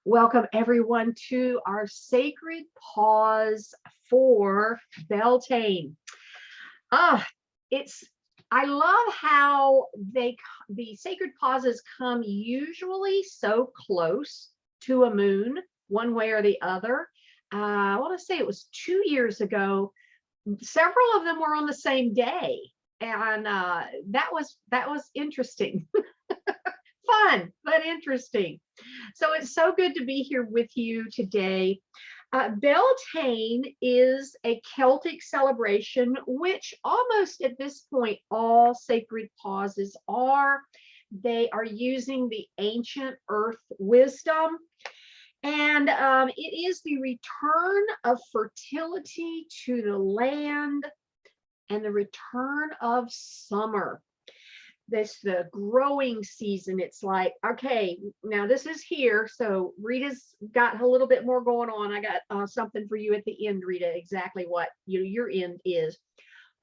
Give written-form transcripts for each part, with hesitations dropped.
Welcome everyone to our sacred pause for Beltane. Ah, it's I love how the sacred pauses come usually so close to a moon, one way or the other. I want to say it was 2 years ago. Several of them were on the same day, and that was interesting. Fun but interesting. So it's so good to be here with you today. Beltane is a Celtic celebration, which almost at this point, all sacred pauses are. They are using the ancient earth wisdom. And it is the return of fertility to the land and the return of summer. The growing season. It's like, okay, now this is here. So Rita's got a little bit more going on. I got something for you at the end, Rita, exactly what your end is.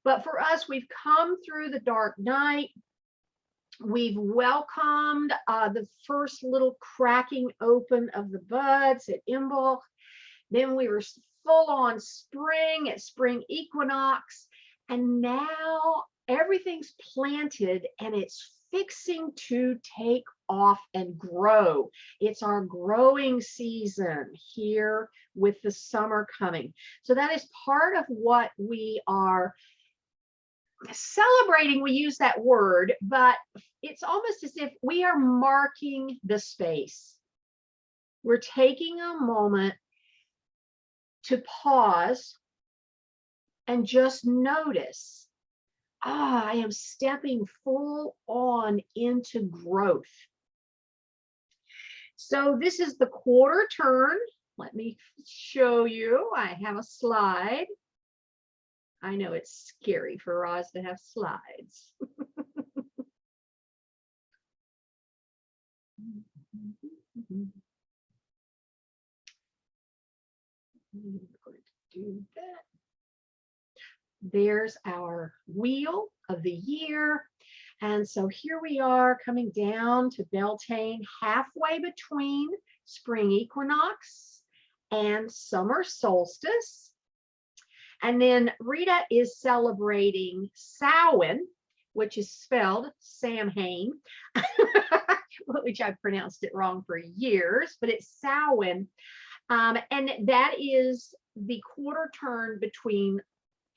But for us, we've come through the dark night. We've welcomed the first little cracking open of the buds at Imbolc. Then we were full on spring at spring equinox. And now everything's planted and it's fixing to take off and grow. It's our growing season here with the summer coming. So that is part of what we are celebrating. We use that word, but it's almost as if we are marking the space. We're taking a moment to pause and just notice, I am stepping full on into growth. So this is the quarter turn. Let me show you. I have a slide. I know it's scary for Roz to have slides. I'm going to do that. There's our wheel of the year. And so here we are coming down to Beltane, halfway between spring equinox and summer solstice. And then Rita is celebrating Samhain, which is spelled Samhain, which I've pronounced it wrong for years, but it's Samhain. And that is the quarter turn between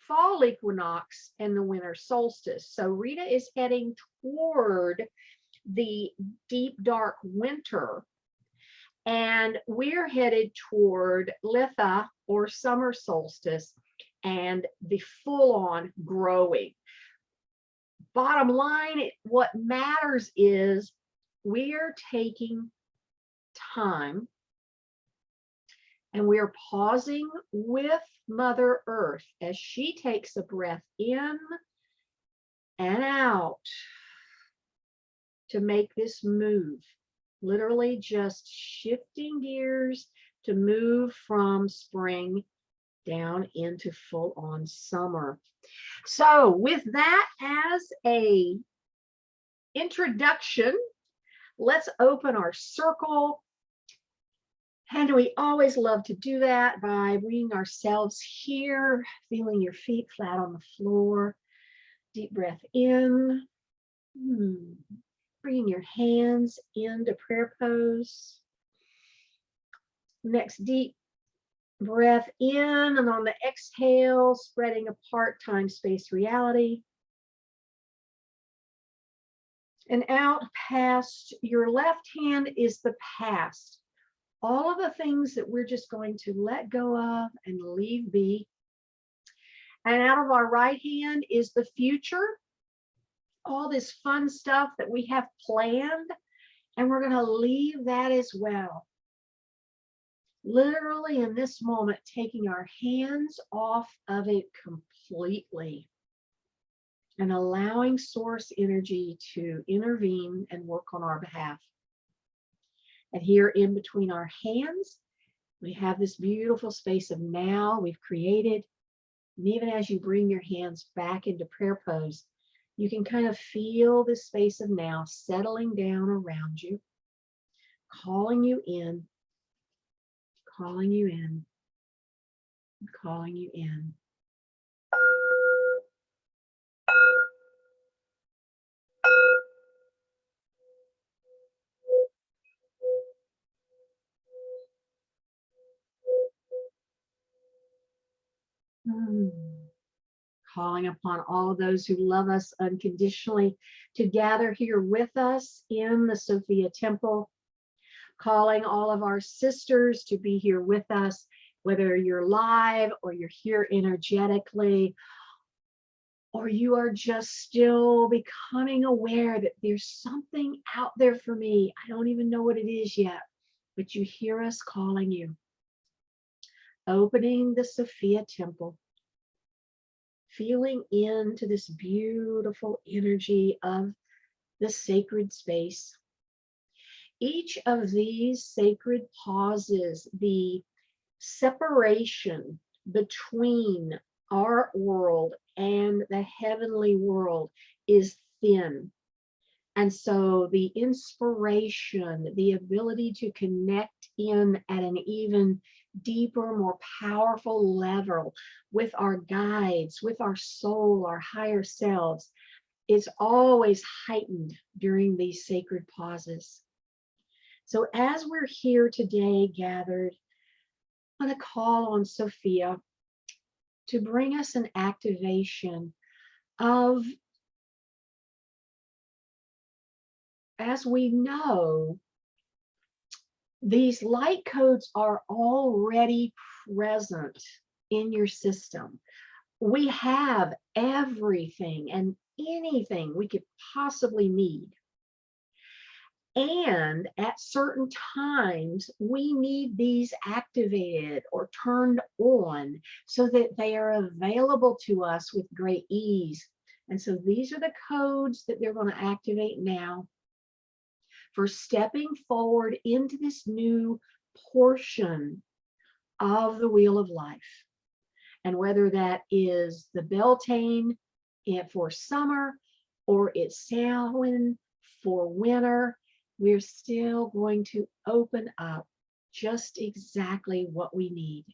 fall equinox and the winter solstice. So Rita is heading toward the deep dark winter, and we're headed toward Litha or summer solstice and the full-on growing. Bottom line, what matters is we're taking time and we're pausing with Mother Earth as she takes a breath in and out to make this move. Literally just shifting gears to move from spring down into full-on summer. So with that as a introduction, let's open our circle. And we always love to do that by bringing ourselves here, feeling your feet flat on the floor. Deep breath in. Bringing your hands into prayer pose. Next, deep breath in, and on the exhale, spreading apart time, space, reality. And out past your left hand is the past. All of the things that we're just going to let go of and leave be. And out of our right hand is the future, all this fun stuff that we have planned, and we're going to leave that as well. Literally in this moment, taking our hands off of it completely and allowing source energy to intervene and work on our behalf. And here in between our hands, we have this beautiful space of now we've created. And even as you bring your hands back into prayer pose, you can kind of feel this space of now settling down around you, calling you in calling you in. I'm calling you in. Hmm. Calling upon all of those who love us unconditionally to gather here with us in the Sophia Temple. Calling all of our sisters to be here with us, whether you're live or you're here energetically, or you are just still becoming aware that there's something out there for me. I don't even know what it is yet, but you hear us calling you. Opening the Sophia Temple, feeling into this beautiful energy of the sacred space. Each of these sacred pauses, the separation between our world and the heavenly world is thin. And so the inspiration, the ability to connect in at an even deeper, more powerful level with our guides, with our soul, our higher selves, is always heightened during these sacred pauses. So as we're here today gathered, I'm going to call on Sophia to bring us an activation of, as we know, these light codes are already present in your system. We have everything and anything we could possibly need. And at certain times, we need these activated or turned on so that they are available to us with great ease. And so these are the codes that they're going to activate now for stepping forward into this new portion of the Wheel of Life. And whether that is the Beltane for summer or it's Samhain for winter, we're still going to open up just exactly what we need.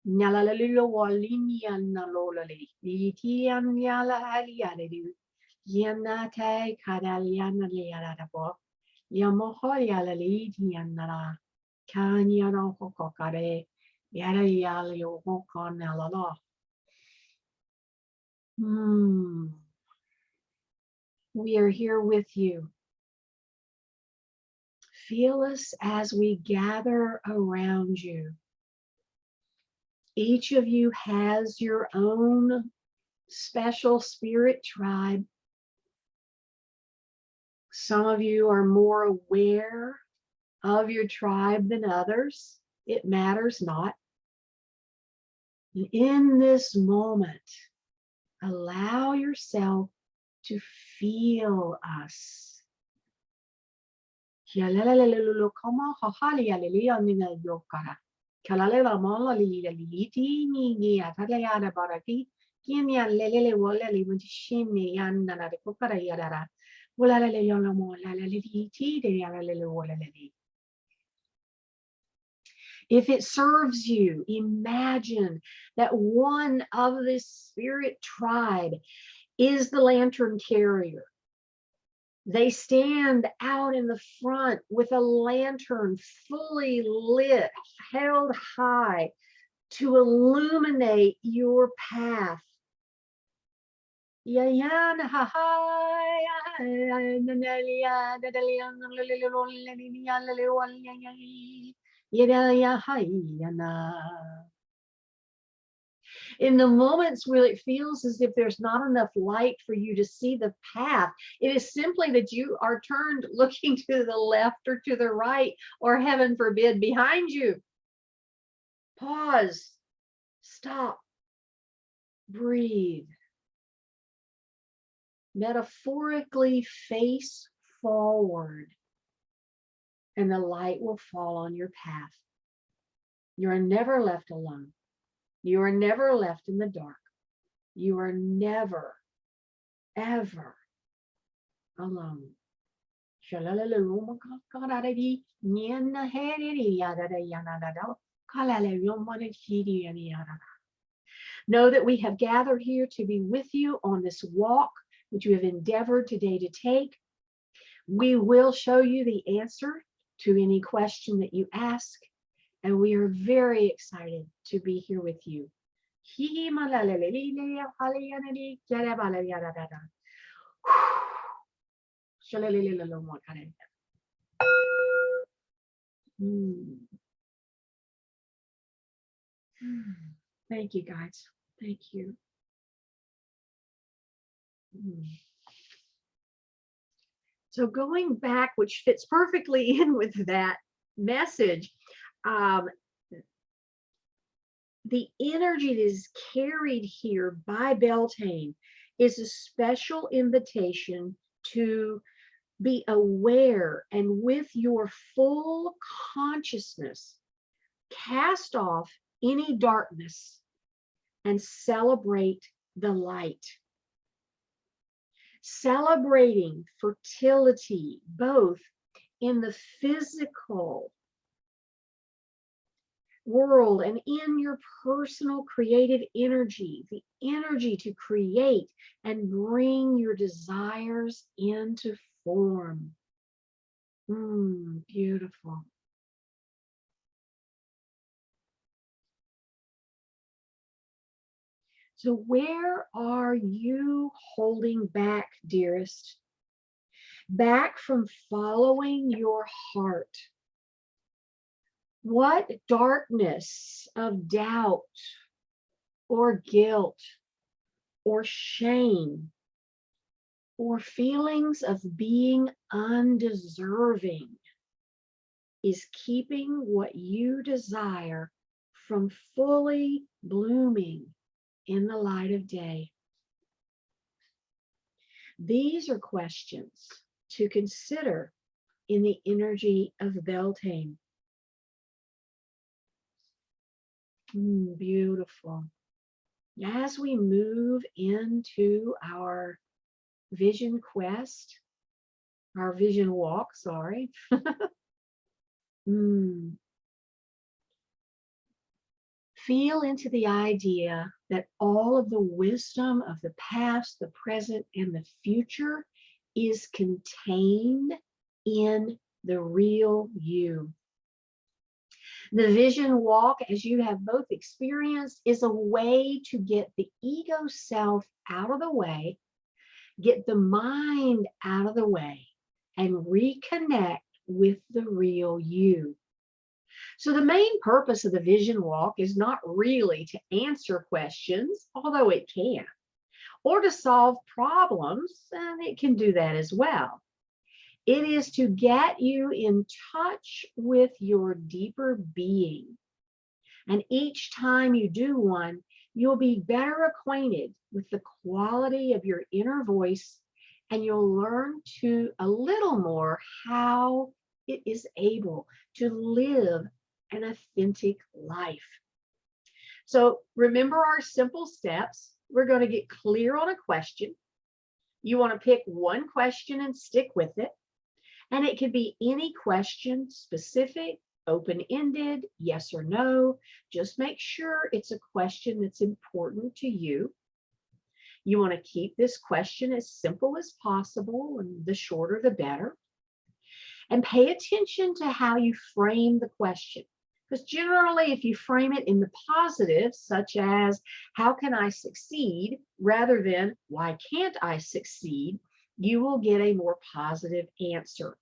Nyalalilo walinia nalolali, litian yala aliadi, yanate kadaliana liarabo, yamoho yala litian nala, kanyano hokokare, yara yali hokonalala. We are here with you. Feel us as we gather around you. Each of you has your own special spirit tribe. Some of you are more aware of your tribe than others. It matters not. In this moment, allow yourself to feel us. Kalalela mala lila liti ni atalaya barati kinya lele wala limutishini yanna na kokara yara wala le yola mola liti de yara lele wala lili. If it serves you, imagine that one of this spirit tribe is the lantern carrier. They stand out in the front with a lantern fully lit, held high to illuminate your path. In the moments where it feels as if there's not enough light for you to see the path, it is simply that you are turned looking to the left or to the right, or heaven forbid, behind you. Pause, stop, breathe. Metaphorically face forward, and the light will fall on your path. You are never left alone. You are never left in the dark. You are never, ever alone. Know that we have gathered here to be with you on this walk, which you have endeavored today to take. We will show you the answer to any question that you ask, and we are very excited to be here with you. Thank you, guys. Thank you. So going back, which fits perfectly in with that message, the energy that is carried here by Beltane is a special invitation to be aware and with your full consciousness, cast off any darkness and celebrate the light. Celebrating fertility, both in the physical world and in your personal creative energy, the energy to create and bring your desires into form. Beautiful. So where are you holding back, dearest? Back from following your heart. What darkness of doubt or guilt or shame or feelings of being undeserving is keeping what you desire from fully blooming in the light of day? These are questions to consider in the energy of Beltane. Beautiful. As we move into our vision quest, our vision walk, sorry. Feel into the idea that all of the wisdom of the past, the present, and the future is contained in the real you. The vision walk, as you have both experienced, is a way to get the ego self out of the way, get the mind out of the way, and reconnect with the real you. So the main purpose of the vision walk is not really to answer questions, although it can, or to solve problems, and it can do that as well. It is to get you in touch with your deeper being. And each time you do one, you'll be better acquainted with the quality of your inner voice, and you'll learn a little more how it is able to live an authentic life. So remember our simple steps. We're going to get clear on a question. You want to pick one question and stick with it. And it could be any question, specific, open-ended, yes or no. Just make sure it's a question that's important to you. You want to keep this question as simple as possible, and the shorter the better. And pay attention to how you frame the question. Because generally, if you frame it in the positive, such as, how can I succeed, rather than, why can't I succeed, you will get a more positive answer.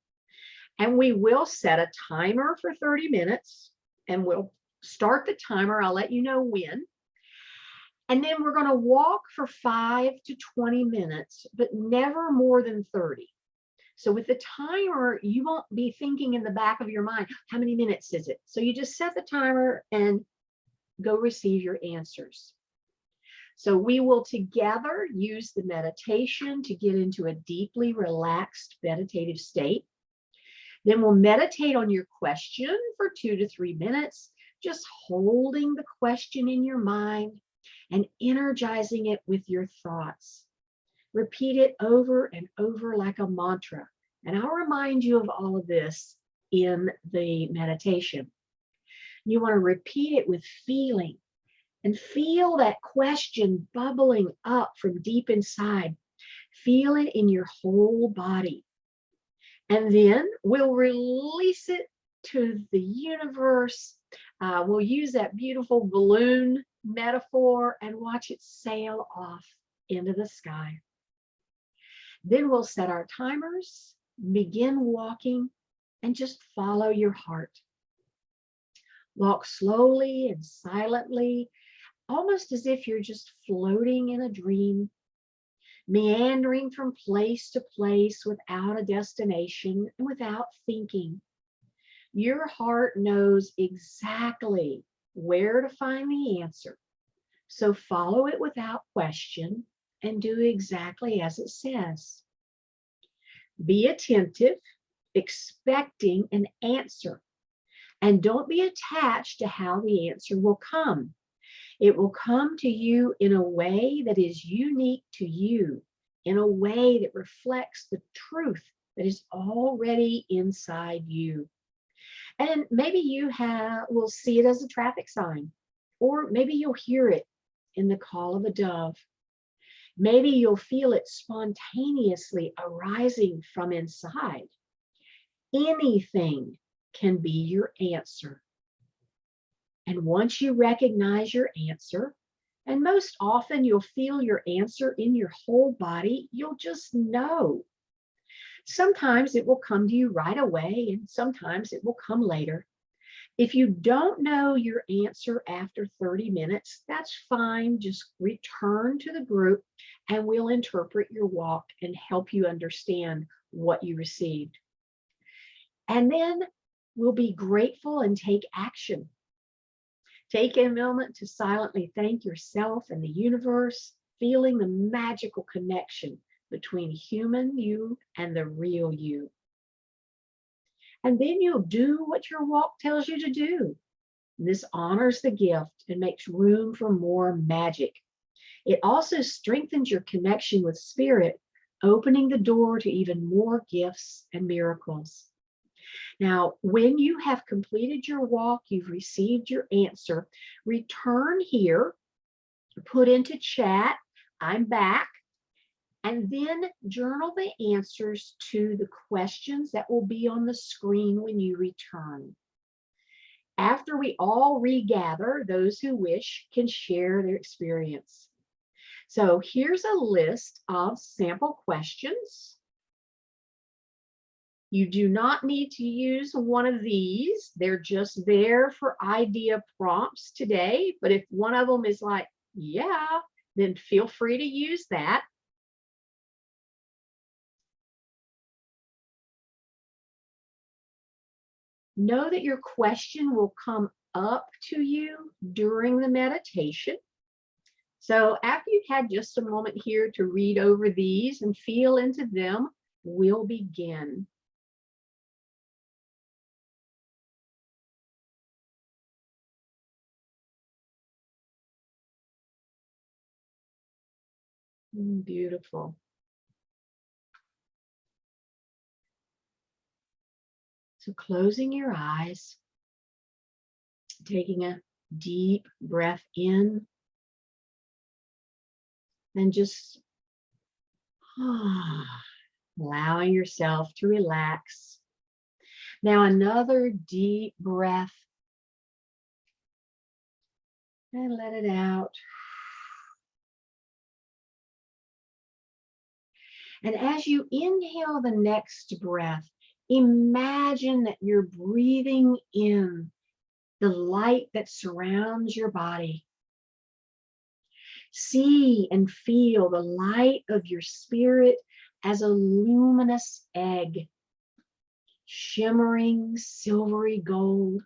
And we will set a timer for 30 minutes, and we'll start the timer. I'll let you know when. And then we're going to walk for 5 to 20 minutes, but never more than 30. So with the timer, you won't be thinking in the back of your mind, how many minutes is it? So you just set the timer and go receive your answers. So we will together use the meditation to get into a deeply relaxed meditative state. Then we'll meditate on your question for 2 to 3 minutes. just holding the question in your mind and energizing it with your thoughts. Repeat it over and over like a mantra. And I'll remind you of all of this in the meditation. You want to repeat it with feeling and feel that question bubbling up from deep inside. Feel it in your whole body. And then we'll release it to the universe. We'll use that beautiful balloon metaphor and watch it sail off into the sky. Then we'll set our timers, begin walking, and just follow your heart. Walk slowly and silently, almost as if you're just floating in a dream, meandering from place to place without a destination and without thinking. Your heart knows exactly where to find the answer. So follow it without question and do exactly as it says. Be attentive, expecting an answer, and don't be attached to how the answer will come. It will come to you in a way that is unique to you, in a way that reflects the truth that is already inside you. And maybe you will see it as a traffic sign, or maybe you'll hear it in the call of a dove. Maybe you'll feel it spontaneously arising from inside. Anything can be your answer. And once you recognize your answer, and most often you'll feel your answer in your whole body, you'll just know. Sometimes it will come to you right away, and sometimes it will come later. If you don't know your answer after 30 minutes, that's fine. Just return to the group and we'll interpret your walk and help you understand what you received. And then we'll be grateful and take action. Take a moment to silently thank yourself and the universe, feeling the magical connection between human you and the real you. And then you'll do what your walk tells you to do. This honors the gift and makes room for more magic. It also strengthens your connection with spirit, opening the door to even more gifts and miracles. Now, when you have completed your walk, you've received your answer, return here, put into chat, I'm back, and then journal the answers to the questions that will be on the screen when you return. After we all regather, those who wish can share their experience. So here's a list of sample questions. You do not need to use one of these. They're just there for idea prompts today. But if one of them is like, yeah, then feel free to use that. Know that your question will come up to you during the meditation. So after you've had just a moment here to read over these and feel into them, we'll begin. Beautiful. So closing your eyes, taking a deep breath in, and just allowing yourself to relax. Now another deep breath and let it out. And as you inhale the next breath, imagine that you're breathing in the light that surrounds your body. See and feel the light of your spirit as a luminous egg, shimmering silvery gold,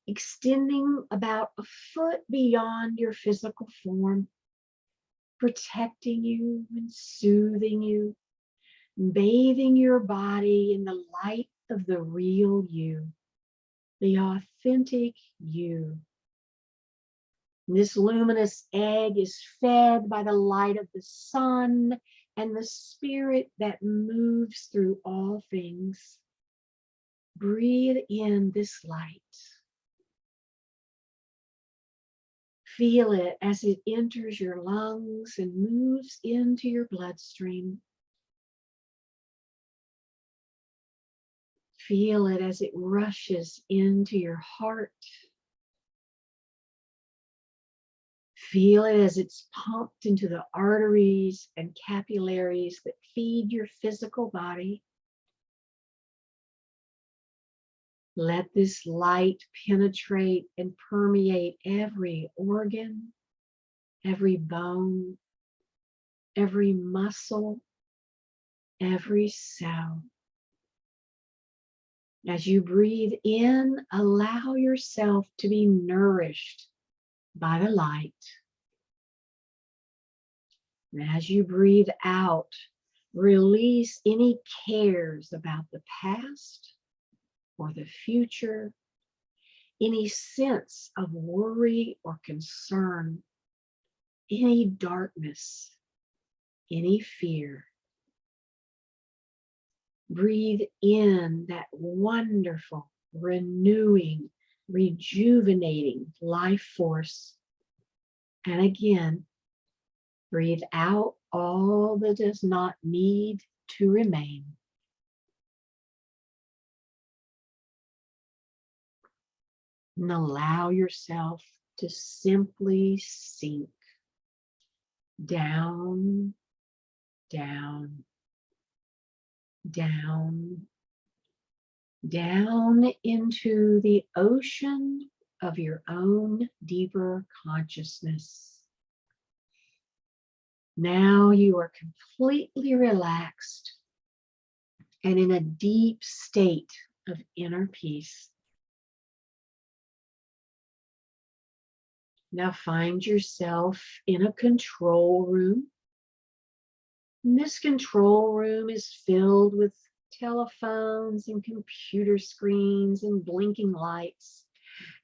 extending about a foot beyond your physical form, protecting you and soothing you, bathing your body in the light of the real you. the authentic you. This luminous egg is fed by the light of the sun and the spirit that moves through all things. Breathe in this light. Feel it as it enters your lungs and moves into your bloodstream. Feel it as it rushes into your heart. Feel it as it's pumped into the arteries and capillaries that feed your physical body. Let this light penetrate and permeate every organ, every bone, every muscle, every cell. As you breathe in, allow yourself to be nourished by the light. And as you breathe out, release any cares about the past or the future, any sense of worry or concern, any darkness, any fear. Breathe in that wonderful, renewing, rejuvenating life force. And again, breathe out all that does not need to remain. And allow yourself to simply sink down, down, down, down into the ocean of your own deeper consciousness. Now you are completely relaxed and in a deep state of inner peace. Now find yourself in a control room. And this control room is filled with telephones and computer screens and blinking lights.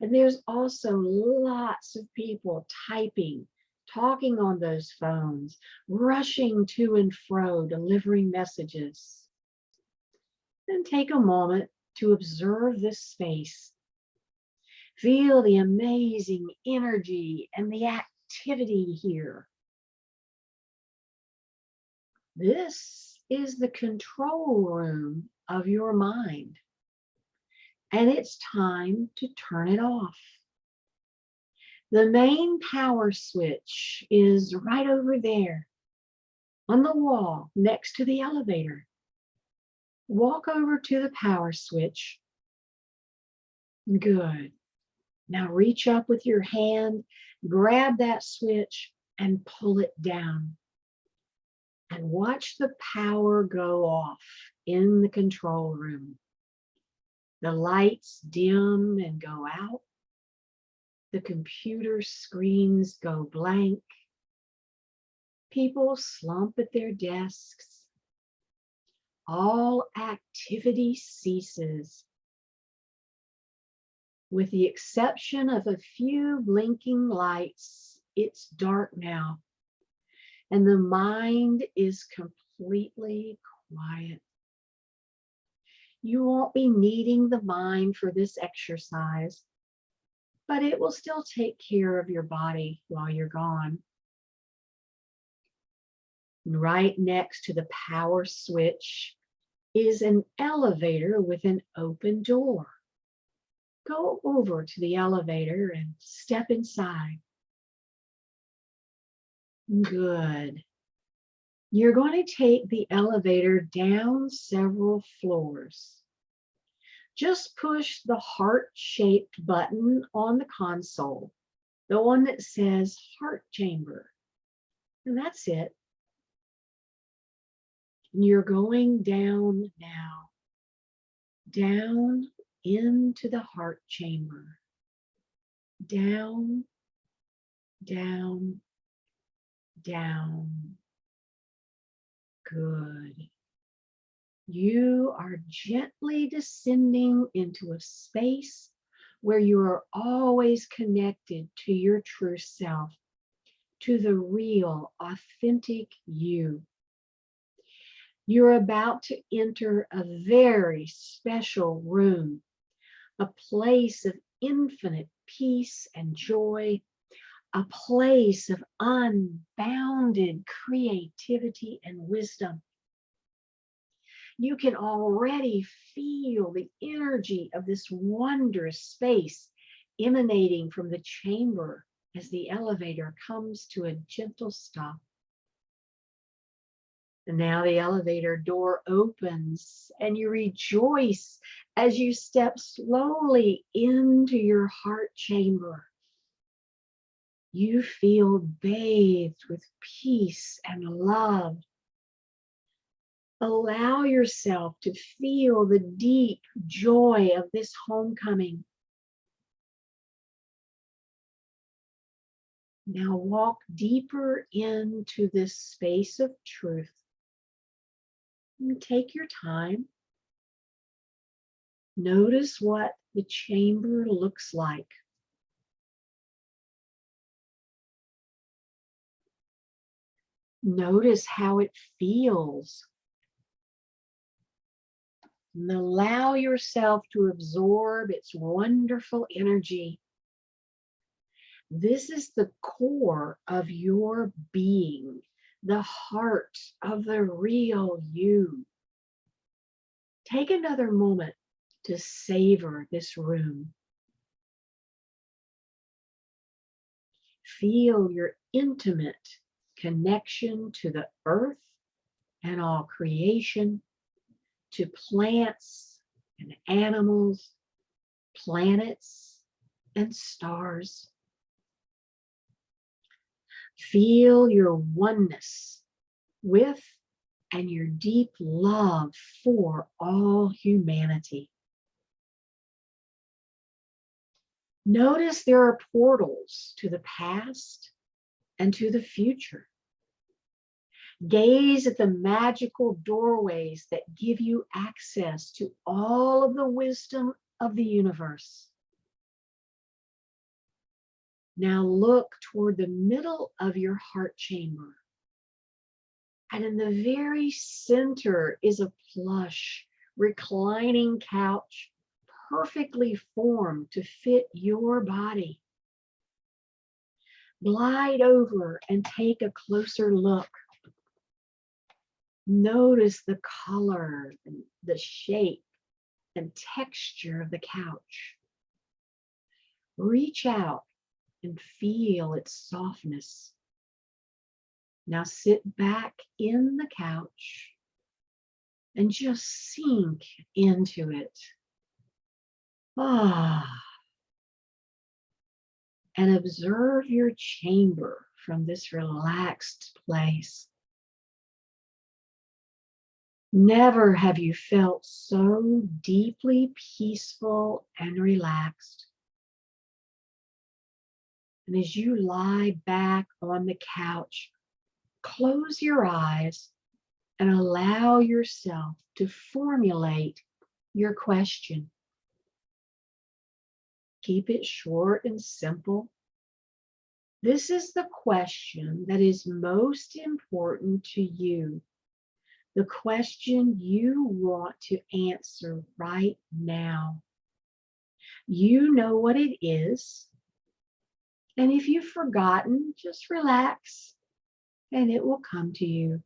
And there's also lots of people typing, talking on those phones, rushing to and fro, delivering messages. Then take a moment to observe this space. Feel the amazing energy and the activity here. This is the control room of your mind, and it's time to turn it off. The main power switch is right over there on the wall next to the elevator. Walk over to the power switch. Good. Now reach up with your hand, grab that switch and pull it down. And watch the power go off in the control room. The lights dim and go out. The computer screens go blank. People slump at their desks. All activity ceases. With the exception of a few blinking lights, it's dark now, and the mind is completely quiet. You won't be needing the mind for this exercise, but it will still take care of your body while you're gone. Right next to the power switch is an elevator with an open door. Go over to the elevator and step inside. Good. You're going to take the elevator down several floors. Just push the heart-shaped button on the console, the one that says heart chamber. And that's it. And you're going down now, down into the heart chamber. Down, down, down. Good. You are gently descending into a space where you are always connected to your true self, to the real, authentic you. You're about to enter a very special room, a place of infinite peace and joy, a place of unbounded creativity and wisdom. You can already feel the energy of this wondrous space emanating from the chamber as the elevator comes to a gentle stop. And now the elevator door opens and you rejoice as you step slowly into your heart chamber. You feel bathed with peace and love. Allow yourself to feel the deep joy of this homecoming. Now walk deeper into this space of truth. And take your time. Notice what the chamber looks like. Notice how it feels. And allow yourself to absorb its wonderful energy. This is the core of your being, the heart of the real you. Take another moment to savor this room. Feel your intimate connection to the earth and all creation, to plants and animals, planets and stars. Feel your oneness with and your deep love for all humanity. Notice there are portals to the past and to the future. Gaze at the magical doorways that give you access to all of the wisdom of the universe. Now look toward the middle of your heart chamber. And in the very center is a plush, reclining couch, perfectly formed to fit your body. Glide over and take a closer look. Notice the color, and the shape, and texture of the couch. Reach out and feel its softness. Now sit back in the couch and just sink into it. And observe your chamber from this relaxed place. Never have you felt so deeply peaceful and relaxed. And as you lie back on the couch, close your eyes and allow yourself to formulate your question. Keep it short and simple. This is the question that is most important to you. The question you want to answer right now. You know what it is. And if you've forgotten, just relax and it will come to you.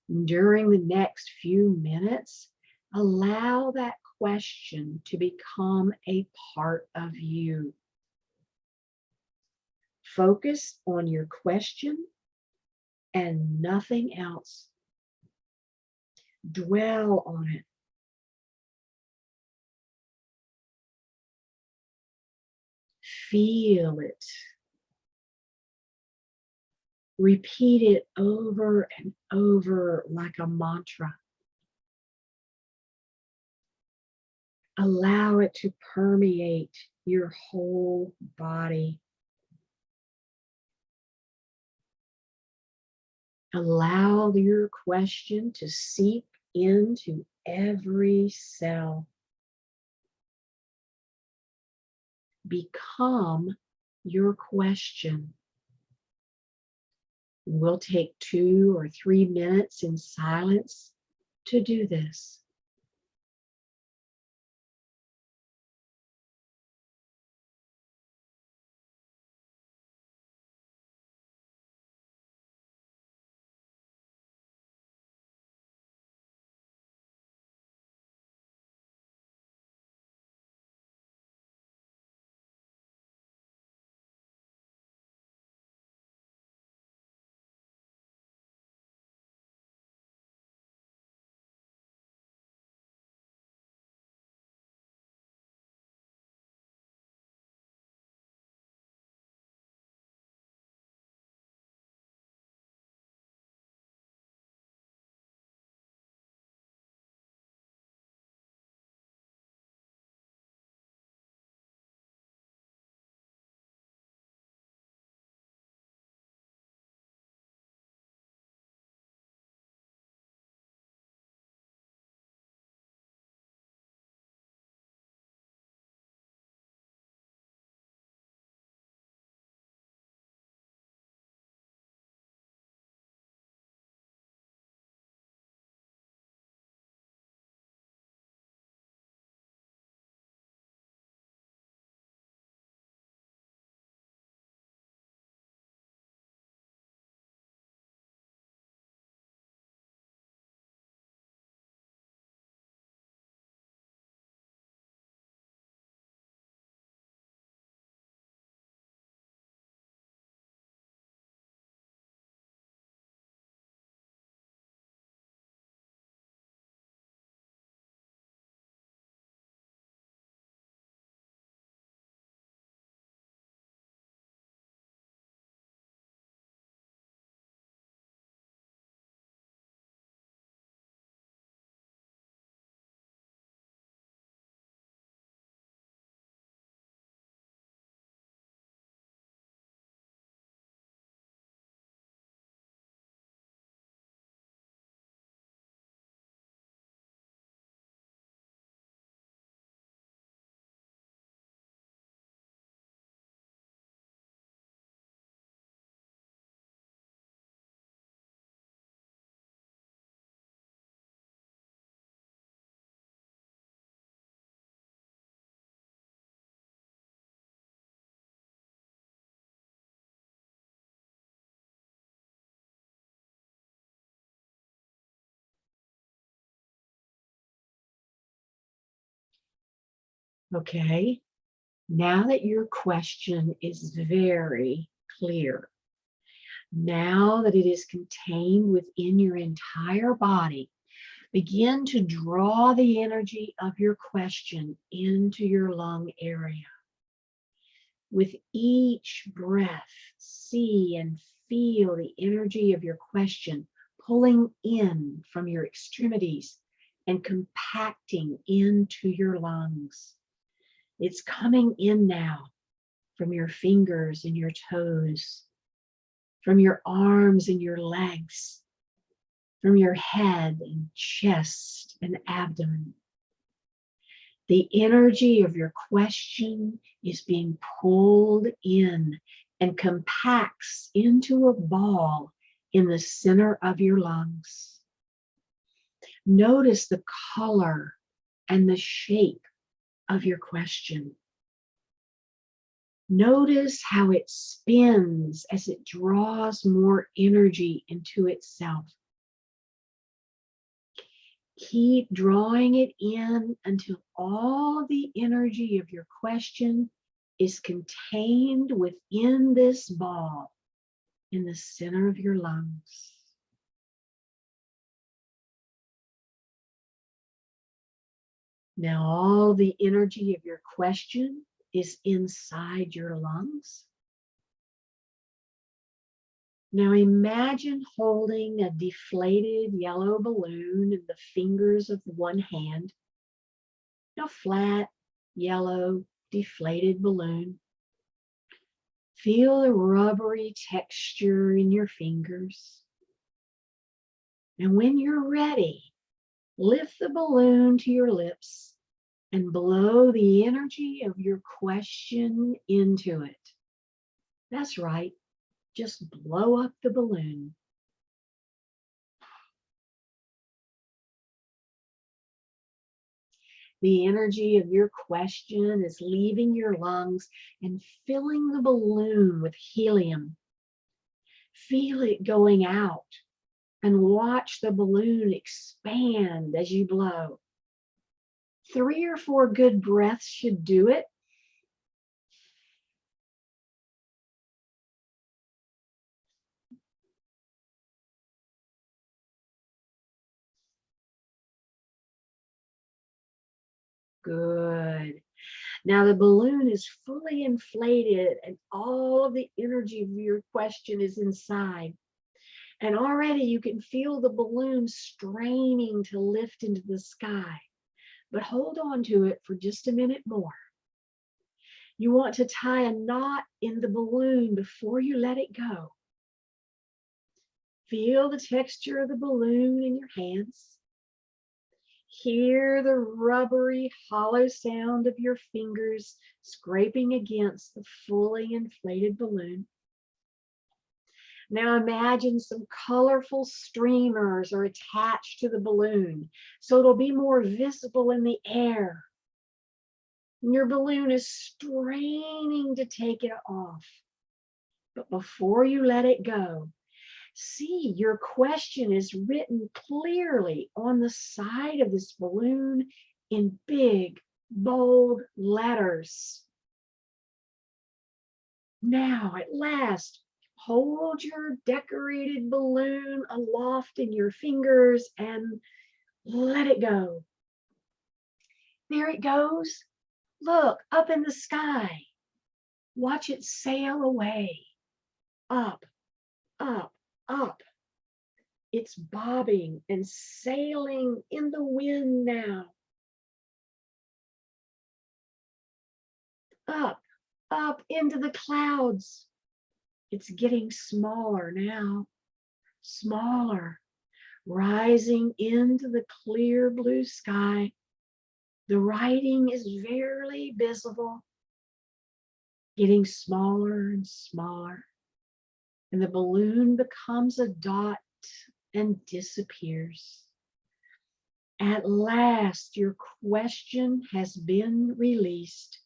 During the next few minutes, allow that question to become a part of you. Focus on your question and nothing else. Dwell on it. Feel it. Repeat it over and over like a mantra. Allow it to permeate your whole body. Allow your question to seep into every cell. become your question. We'll take 2 or 3 minutes in silence to do this. Okay, now that your question is very clear, now that it is contained within your entire body, begin to draw the energy of your question into your lung area. With each breath, see and feel the energy of your question pulling in from your extremities and compacting into your lungs. It's coming in now from your fingers and your toes, from your arms and your legs, from your head and chest and abdomen. The energy of your question is being pulled in and compacts into a ball in the center of your lungs. Notice the color and the shape of your question. Notice how it spins as it draws more energy into itself. Keep drawing it in until all the energy of your question is contained within this ball in the center of your lungs. Now all the energy of your question is inside your lungs. Now imagine holding a deflated yellow balloon in the fingers of one hand. A flat, yellow, deflated balloon. Feel the rubbery texture in your fingers. And when you're ready, lift the balloon to your lips and blow the energy of your question into it. That's right. Just blow up the balloon. The energy of your question is leaving your lungs and filling the balloon with helium. Feel it going out and watch the balloon expand as you blow. 3 or 4 good breaths should do it. Good. Now the balloon is fully inflated and all of the energy of your question is inside. And already you can feel the balloon straining to lift into the sky. But hold on to it for just a minute more. You want to tie a knot in the balloon before you let it go. Feel the texture of the balloon in your hands. Hear the rubbery, hollow sound of your fingers scraping against the fully inflated balloon. Now imagine some colorful streamers are attached to the balloon, so it'll be more visible in the air. And your balloon is straining to take it off. But before you let it go, see, your question is written clearly on the side of this balloon in big, bold letters. Now, at last, hold your decorated balloon aloft in your fingers and let it go. There it goes. Look, up in the sky. Watch it sail away. Up, up, up. It's bobbing and sailing in the wind now. Up, up into the clouds. It's getting smaller now, smaller, rising into the clear blue sky. The writing is barely visible, getting smaller and smaller. And the balloon becomes a dot and disappears. At last, your question has been released.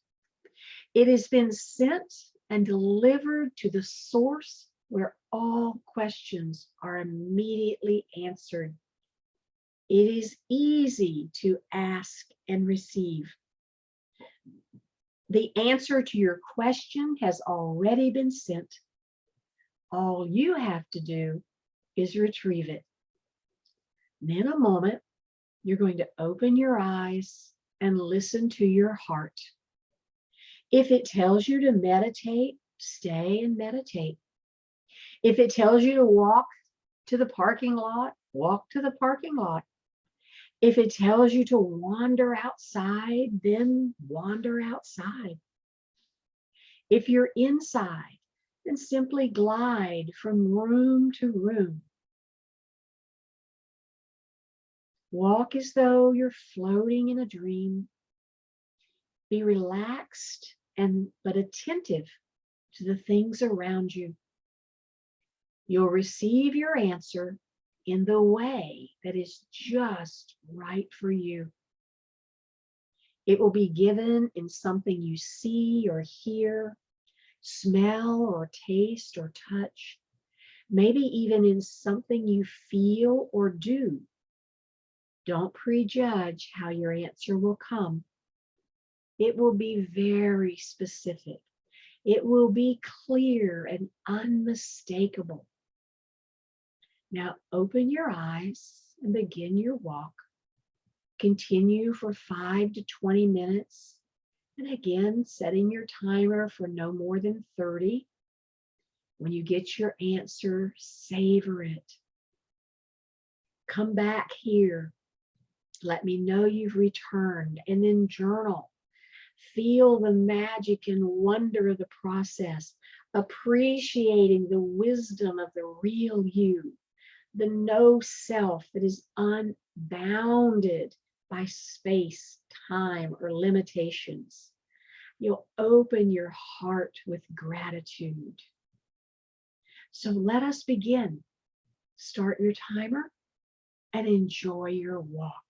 It has been sent and delivered to the source where all questions are immediately answered. It is easy to ask and receive. The answer to your question has already been sent. All you have to do is retrieve it. And in a moment, you're going to open your eyes and listen to your heart. If it tells you to meditate, stay and meditate. If it tells you to walk to the parking lot, walk to the parking lot. If it tells you to wander outside, then wander outside. If you're inside, then simply glide from room to room. Walk as though you're floating in a dream. Be relaxed but attentive to the things around you. You'll receive your answer in the way that is just right for you. It will be given in something you see or hear, smell or taste or touch, maybe even in something you feel or do. Don't prejudge how your answer will come. It will be very specific. It will be clear and unmistakable. Now open your eyes and begin your walk. Continue for 5 to 20 minutes. And again, setting your timer for no more than 30. When you get your answer, savor it. Come back here. Let me know you've returned, and then journal. Feel the magic and wonder of the process, appreciating the wisdom of the real you, the no self that is unbounded by space, time, or limitations. You'll open your heart with gratitude. So let us begin. Start your timer and enjoy your walk.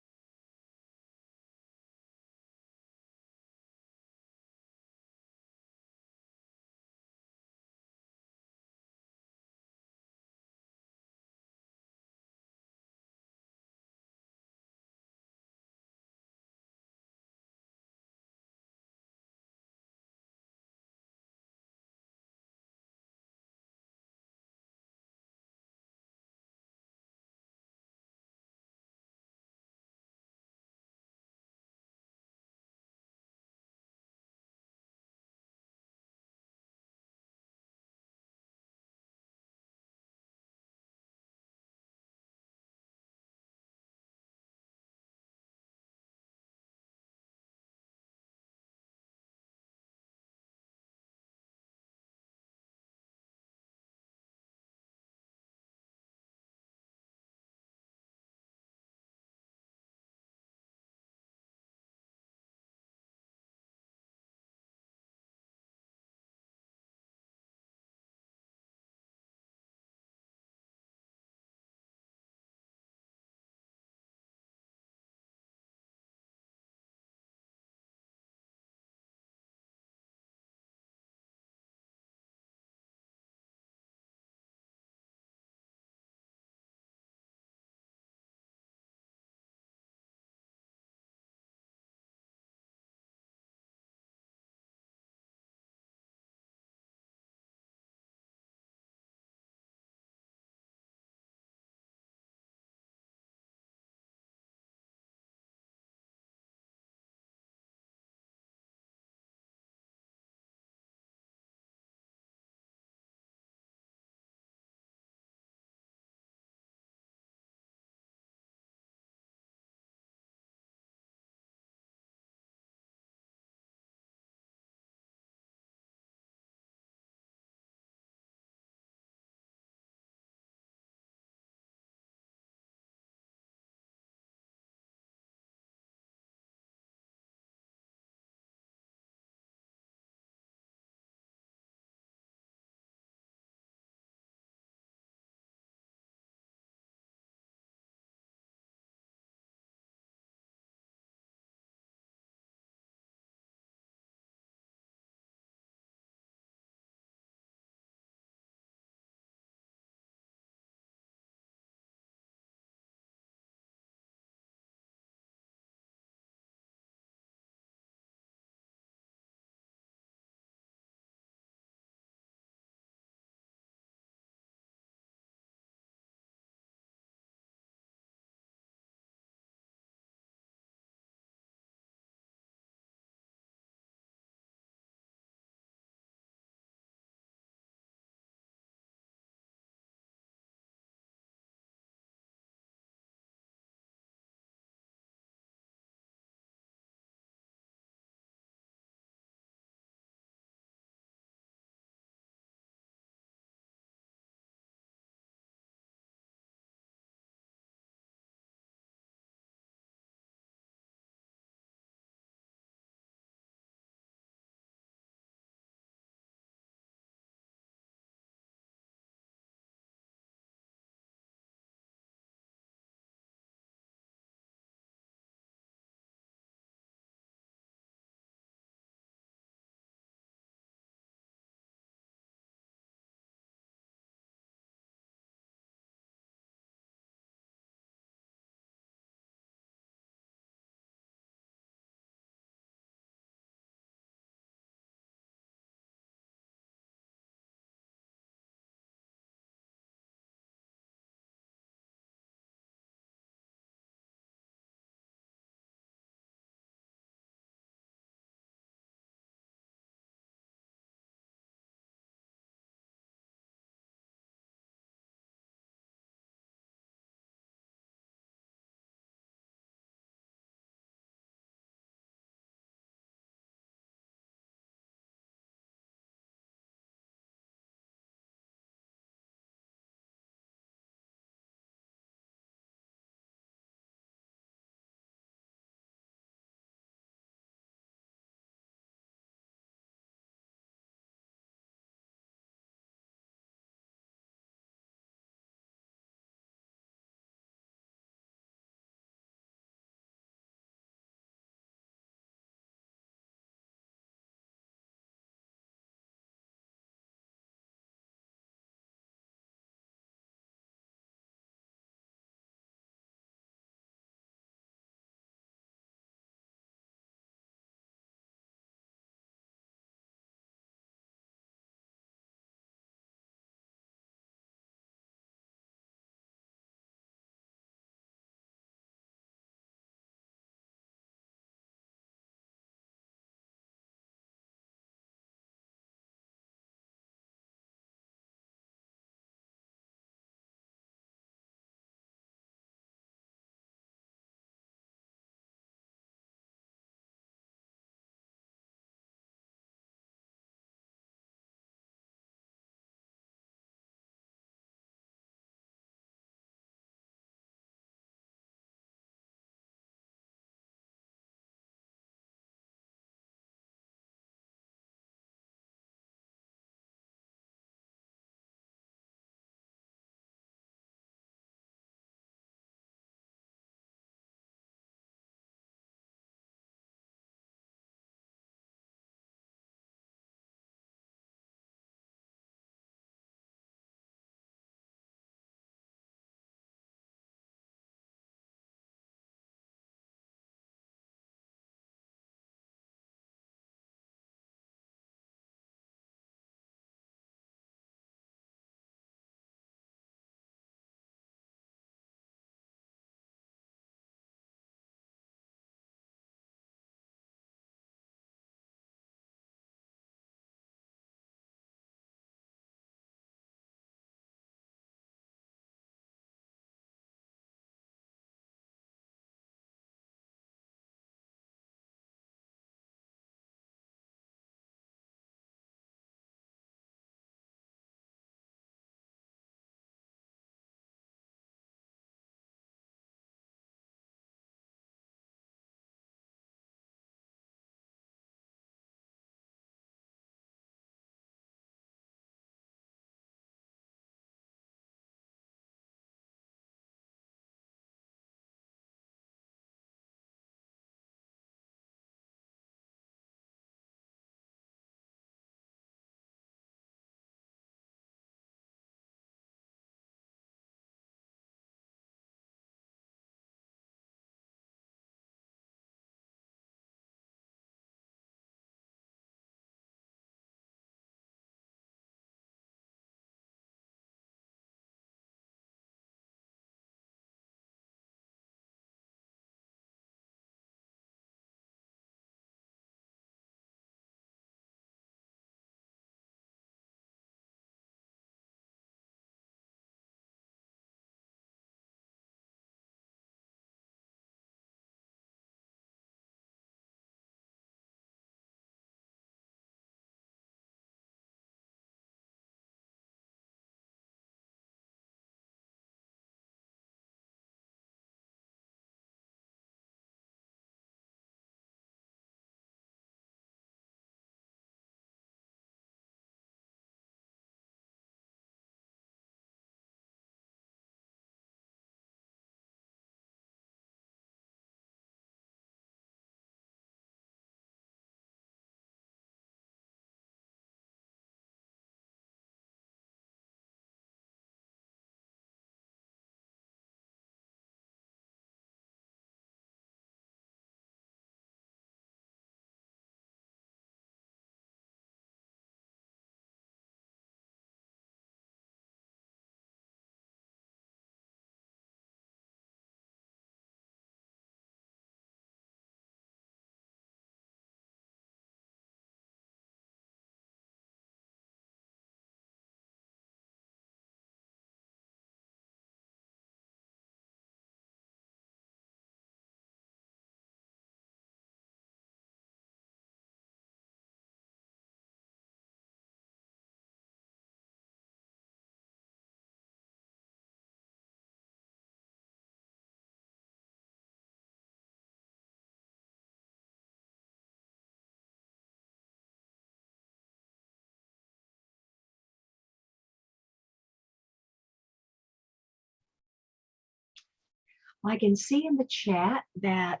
I can see in the chat that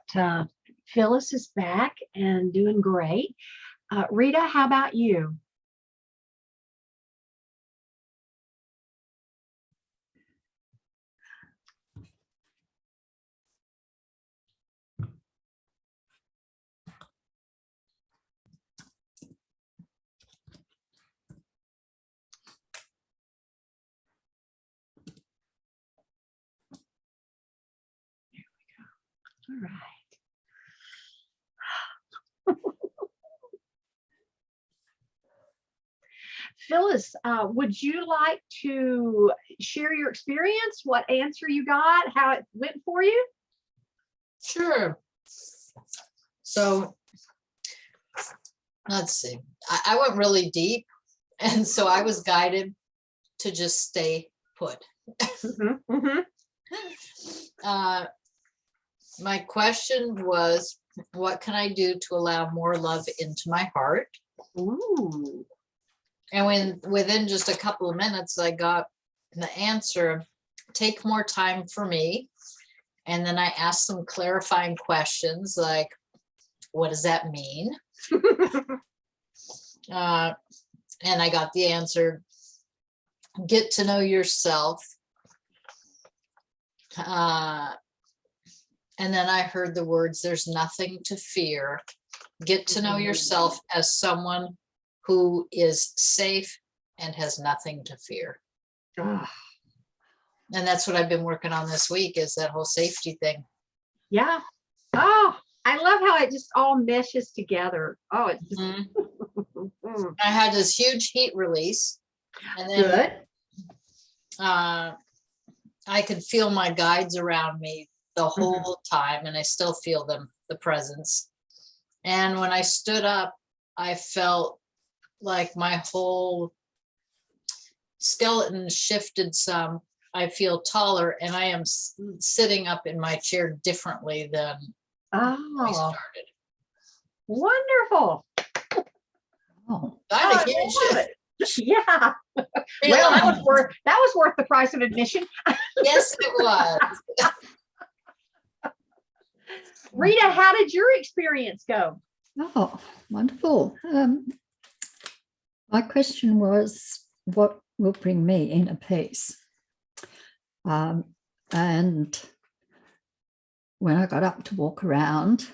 Phyllis is back and doing great. Rita, how about you? All right. Phyllis, would you like to share your experience, what answer you got, how it went for you? Sure. So let's see. I went really deep, and so I was guided to just stay put. My question was, what can I do to allow more love into my heart? Ooh. And within just a couple of minutes, I got the answer, take more time for me. And then I asked some clarifying questions like, what does that mean? And I got the answer, get to know yourself. And then I heard the words, there's nothing to fear. Get to know yourself as someone who is safe and has nothing to fear. Oh. And that's what I've been working on this week, is that whole safety thing. Yeah. Oh, I love how it just all meshes together. Oh, it's just I had this huge heat release, and then good. I could feel my guides around me the whole time, and I still feel them, the presence. And when I stood up, I felt like my whole skeleton shifted some. I feel taller, and I am sitting up in my chair differently than I started. Wonderful. Oh, I'm a huge. Yeah. Well, that was worth the price of admission. Yes, it was. Rita, how did your experience go? Oh, wonderful. My question was, what will bring me inner peace? And when I got up to walk around,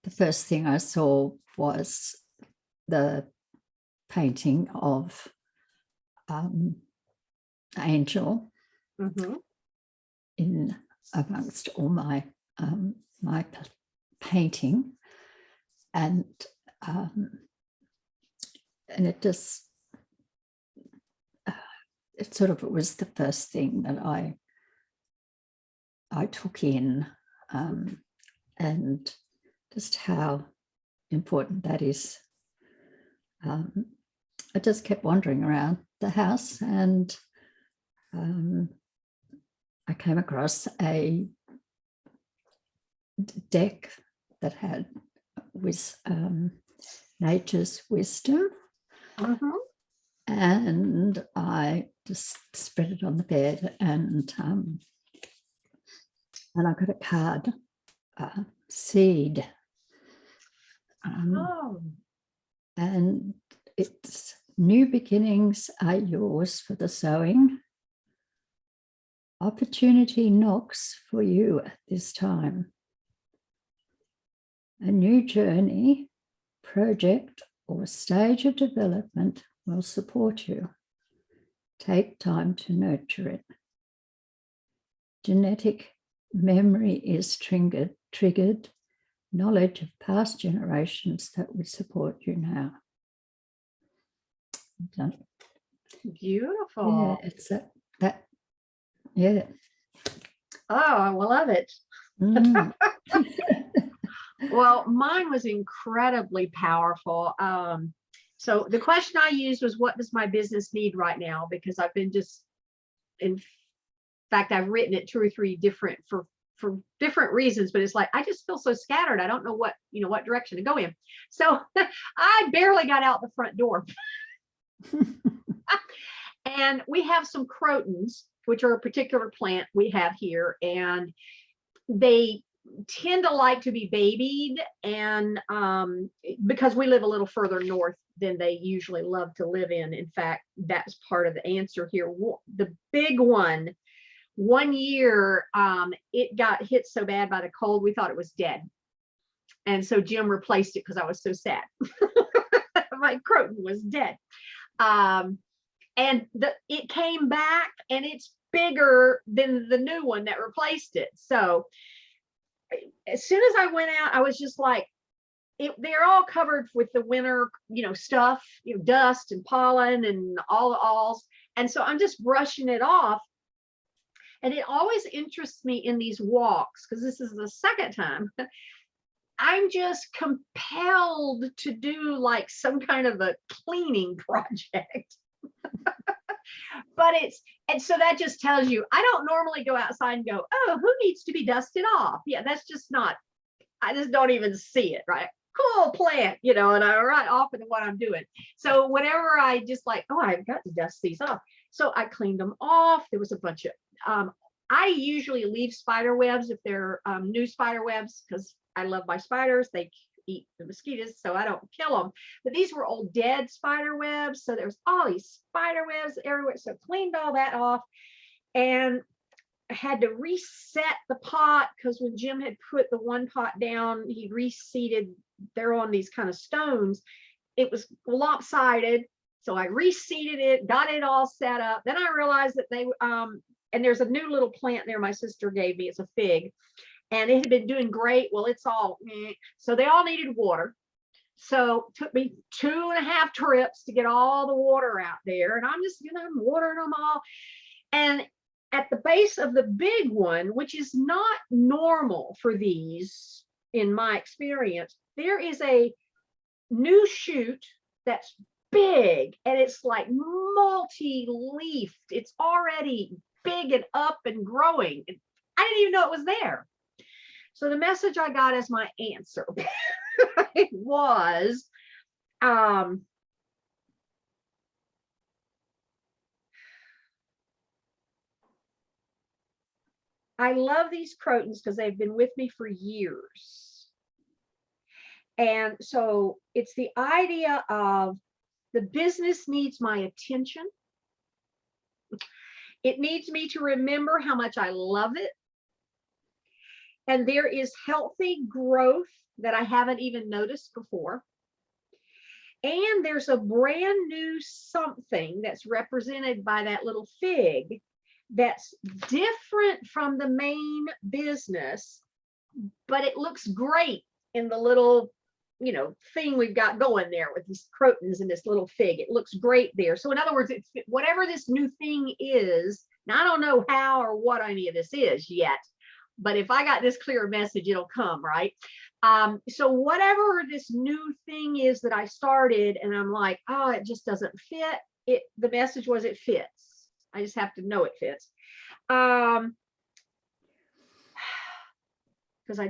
the first thing I saw was the painting of Angel in amongst all my my painting, and it just it was the first thing that I took in, and just how important that is. I just kept wandering around the house, and I came across a deck that had nature's wisdom, and I just spread it on the bed, and I got a card, seed, and it's new beginnings are yours for the sowing. Opportunity knocks for you at this time. A new journey, project, or stage of development will support you. Take time to nurture it. Genetic memory is triggered, knowledge of past generations that would support you now. Beautiful. Yeah, it's that. Yeah. Oh, I love it. Well, mine was incredibly powerful. So the question I used was, what does my business need right now? Because I've been in fact, I've written it 2 or 3 different for different reasons, but it's like, I just feel so scattered. I don't know what direction to go in. So I barely got out the front door. And we have some crotons, which are a particular plant we have here. And they tend to like to be babied, and because we live a little further north than they usually love to live in. In fact, that's part of the answer here. The big one year, it got hit so bad by the cold, we thought it was dead. And so Jim replaced it because I was so sad. My croton was dead. And it came back, and it's bigger than the new one that replaced it. So as soon as I went out, I was just like, they're all covered with the winter, stuff, dust and pollen and all the alls. And so I'm just brushing it off. And it always interests me in these walks, because this is the second time, I'm just compelled to do like some kind of a cleaning project. And so that just tells you, I don't normally go outside and go, oh, who needs to be dusted off? Yeah, that's just not, I just don't even see it, right? Cool plant, and I'm right off into what I'm doing. So whenever I just like, oh, I've got to dust these off. So I cleaned them off. There was a bunch of, I usually leave spider webs if they're new spider webs, because I love my spiders. They eat the mosquitoes, so I don't kill them. But these were old dead spider webs. So there was all these spider webs everywhere. So I cleaned all that off, and I had to reset the pot, because when Jim had put the one pot down, he reseated. They're on these kind of stones. It was lopsided. So I reseated it, got it all set up. Then I realized that and there's a new little plant there my sister gave me. It's a fig, and it had been doing great. Well, it's all, so they all needed water. So it took me 2.5 trips to get all the water out there. And I'm just, watering them all. And at the base of the big one, which is not normal for these, in my experience, there is a new shoot that's big, and it's like multi-leafed. It's already big and up and growing. I didn't even know it was there. So the message I got as my answer was, I love these crotons because they've been with me for years. And so it's the idea of the business needs my attention. It needs me to remember how much I love it. And there is healthy growth that I haven't even noticed before. And there's a brand new something that's represented by that little fig that's different from the main business, but it looks great in the little, thing we've got going there with these crotons and this little fig. It looks great there. So in other words, it's whatever this new thing is. Now I don't know how or what any of this is yet, but if I got this clear message, it'll come, right? So whatever this new thing is that I started, and I'm like, oh, it just doesn't fit. The message was it fits. I just have to know it fits. Because I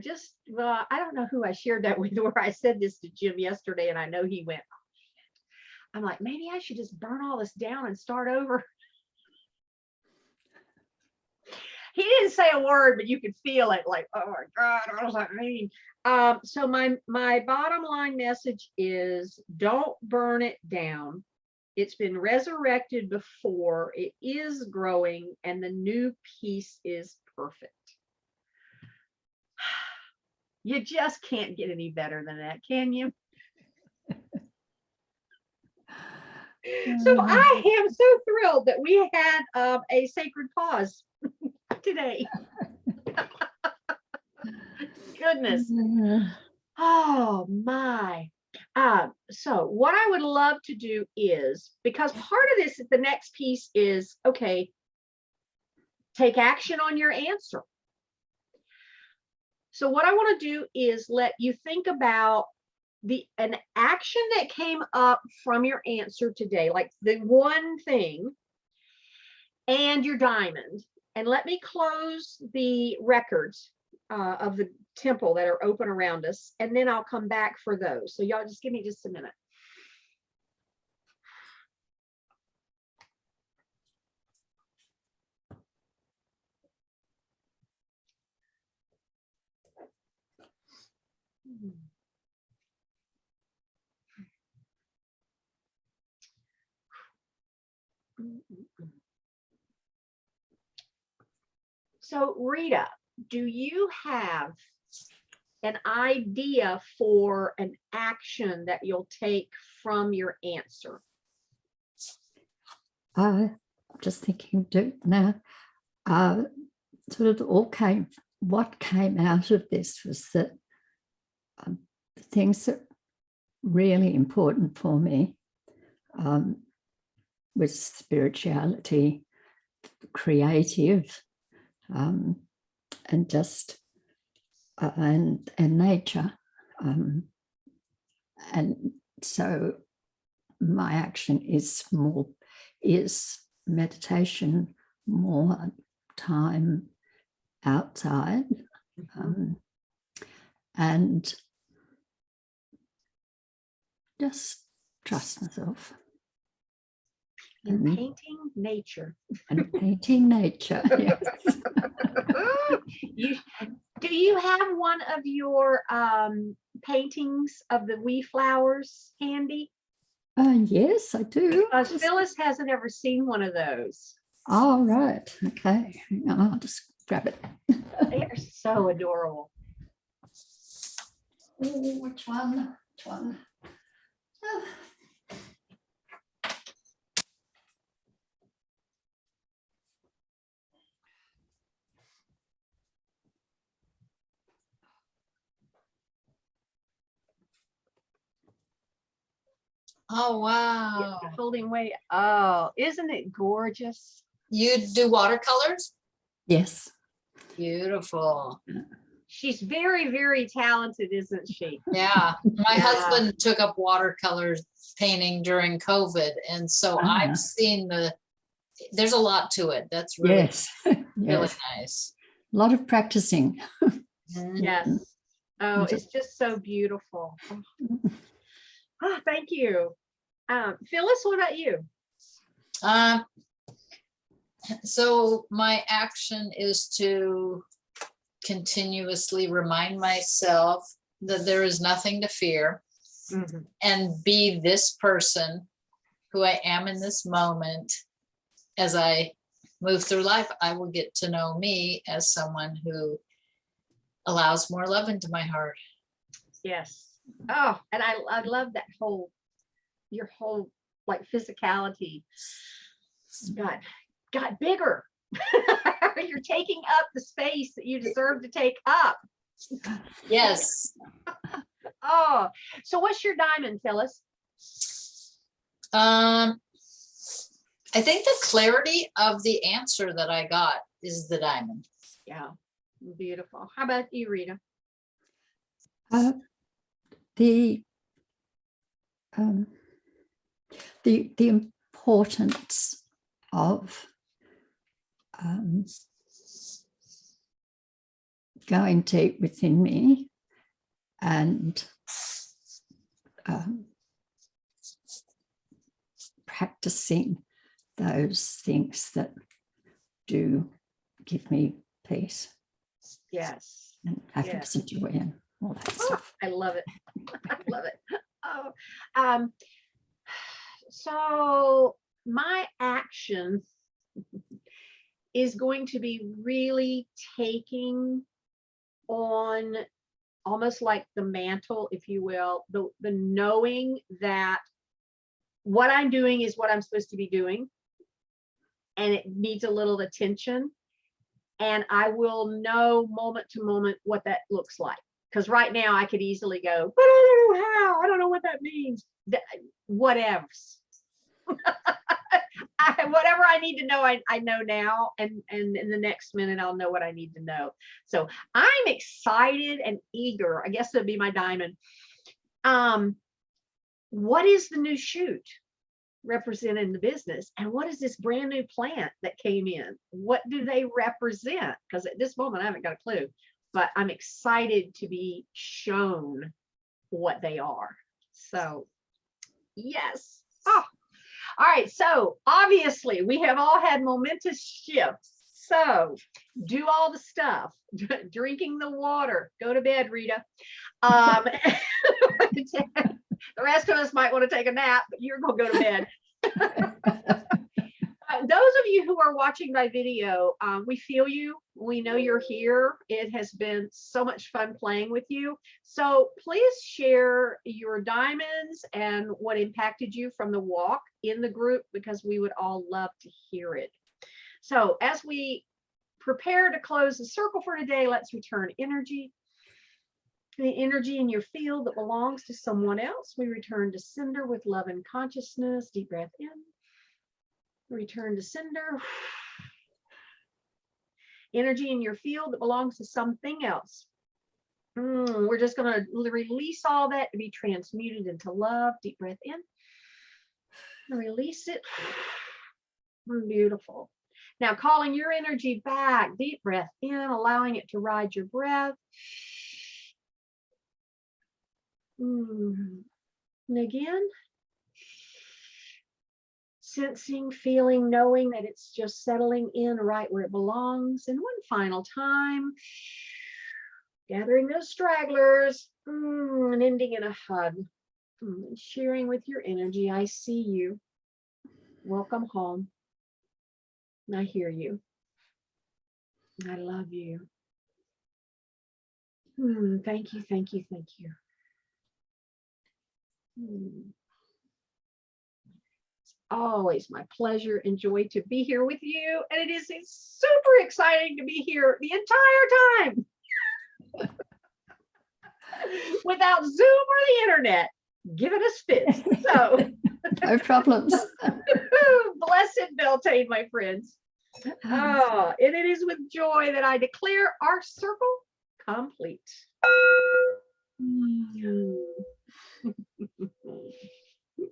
don't know who I shared that with, where I said this to Jim yesterday, and I know he went, oh, shit. I'm like, maybe I should just burn all this down and start over. He didn't say a word, but you could feel it, like, oh my God, what does that mean? So my bottom line message is, don't burn it down. It's been resurrected before. It is growing, and the new piece is perfect. You just can't get any better than that, can you? So I am so thrilled that we had a sacred pause today. Goodness. Oh my. So what I would love to do is, because part of this, the next piece is, okay, take action on your answer. So what I want to do is let you think about an action that came up from your answer today, like the one thing, and your diamond. And let me close the records of the temple that are open around us, and then I'll come back for those. So y'all just give me just a minute. So Rita, do you have an idea for an action that you'll take from your answer? I'm just thinking now, sort of what came out of this was that the things that really important for me was spirituality, creative, and just and nature, and so my action is meditation, more time outside, and just trust myself. And painting nature. And painting nature, yes. Do you have one of your paintings of the wee flowers handy? Yes, I do. Phyllis hasn't ever seen one of those. All right. Okay. I'll just grab it. They are so adorable. Oh, which one? Which one? Oh, wow. Holding weight. Oh, isn't it gorgeous? You do watercolors? Yes. Beautiful. She's very, very talented, isn't she? Yeah. My Yeah. husband took up watercolor painting during COVID. And so I've seen there's a lot to it. That's really, Yes. really Yes. nice. A lot of practicing. Yes. Oh, it's just so beautiful. Oh, thank you. Phyllis, what about you? So my action is to continuously remind myself that there is nothing to fear, and be this person who I am in this moment. As I move through life, I will get to know me as someone who allows more love into my heart. Yes. Oh, and I love that your whole like physicality got bigger. You're taking up the space that you deserve to take up. Yes. Oh, so what's your diamond, Phyllis? I think the clarity of the answer that I got is the diamond. Yeah, beautiful. How about you, Rita? The importance of going deep within me and practicing those things that do give me peace. Yes. And happiness and joy and all that stuff. I love it. I love it. Oh, so my action is going to be really taking on almost like the mantle, if you will, the knowing that what I'm doing is what I'm supposed to be doing, and it needs a little attention, and I will know moment to moment what that looks like. Because right now I could easily go, but I don't know how, I don't know what that means. Whatevs. Whatever I need to know, I know now, and in the next minute I'll know what I need to know. So I'm excited and eager. I guess that'd be my diamond. What is the new shoot representing the business, and what is this brand new plant that came in? What do they represent? Because at this moment I haven't got a clue, but I'm excited to be shown what they are. So yes. Oh, all right. So obviously we have all had momentous shifts. So do all the stuff, drinking the water, go to bed, Rita. The rest of us might want to take a nap, but you're going to go to bed. those of you who are watching my video, we feel you. We know you're here. It has been so much fun playing with you. So please share your diamonds and what impacted you from the walk in the group, because we would all love to hear it. So as we prepare to close the circle for today, let's return energy. The energy in your field that belongs to someone else. We return to sender with love and consciousness. Deep breath in. Return to sender. Energy in your field that belongs to something else. We're just going to release all that to be transmuted into love. Deep breath in. Release it. Beautiful. Now calling your energy back. Deep breath in, allowing it to ride your breath. And again, sensing, feeling, knowing that it's just settling in right where it belongs. And one final time, gathering those stragglers and ending in a hug. And sharing with your energy, I see you. Welcome home. I hear you. I love you. Thank you, thank you, thank you. It's always my pleasure and joy to be here with you. And it is super exciting to be here the entire time without Zoom or the internet giving us fits. So No problems. blessed Beltane, my friends. And it is with joy that I declare our circle complete.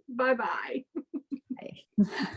Bye-bye. Bye.